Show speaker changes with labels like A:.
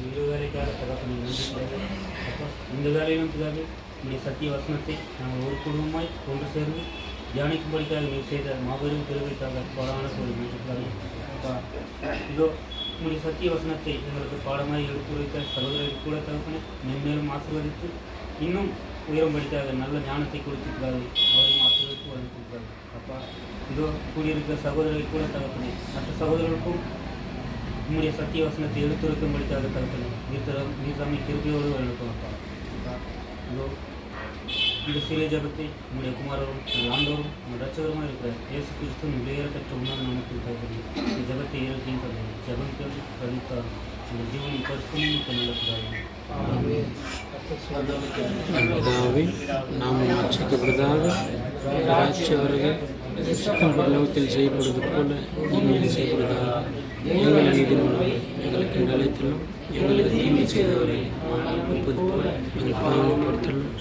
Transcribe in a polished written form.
A: இரு வேலைக்காக தகப்பனை நன்றிக்கிறார்கள். அப்பா, இந்த வேலையிலும் பிதாவே உடைய சத்திய வசனத்தை நாங்கள் ஒரு குடும்பமாய் கொண்டு சேர்ந்து தியானிக்கும்படிக்காக நீர் செய்த மாபெரும் பெருமைக்காக பாடான கோயில் நன்றிக்கிறார்கள். அப்பா, இதோ உடைய சத்திய வசனத்தை எங்களுக்கு பாடமாய் எடுத்துரைத்த சகோதரர்கள் கூட தகப்பனை மென்மேலும் ஆசீர்வதித்து இன்னும் உயரும்படிக்காக நல்ல ஞானத்தை கொடுத்திருக்கிறார்கள். அவரையும் ஆசீர்வதித்து வளர்த்திருக்கிறார்கள். அப்பா, இதோ கூடியிருக்கிற சகோதரர்கள் கூட தகப்பனை மற்ற சகோதரர்களுக்கும் உம்முடைய சத்திய வசனத்தை எடுத்துரைக்கும்படிக்காக தகப்பனை நீர் தம்மை கிருபையோடு வழிநடத்தும். அப்பா, இதோ இந்த சிறிய ஜபத்தை உங்களுடைய குமாரரும் ஆண்டோரும் ரட்சகருமாக இருக்கிற இயேசு கிறிஸ்து விளையாட பெற்ற உணவு நமக்கு தகப்பனை இந்த ஜபத்தை ஏற்கையும் தருவது ஜபங்கள் கழித்தால் உங்கள் ஜீவனும் கருத்துமும் கொள்ளக்கூடாது.
B: பிதாவே, நாம ஆட்சிக்கப்படுவதாக, ராட்சிய வருகை சித்தம் பரலோகத்தில் செய்யப்படுவது போல இங்கே செய்யப்படுவதாக. எங்கள் அநீதி உணவை எங்களுக்கு நிலையத்திலும் எங்களுக்கு தீமை செய்தவரை ஒப்பது போல எங்கள் பாவனை பொறுத்தலும்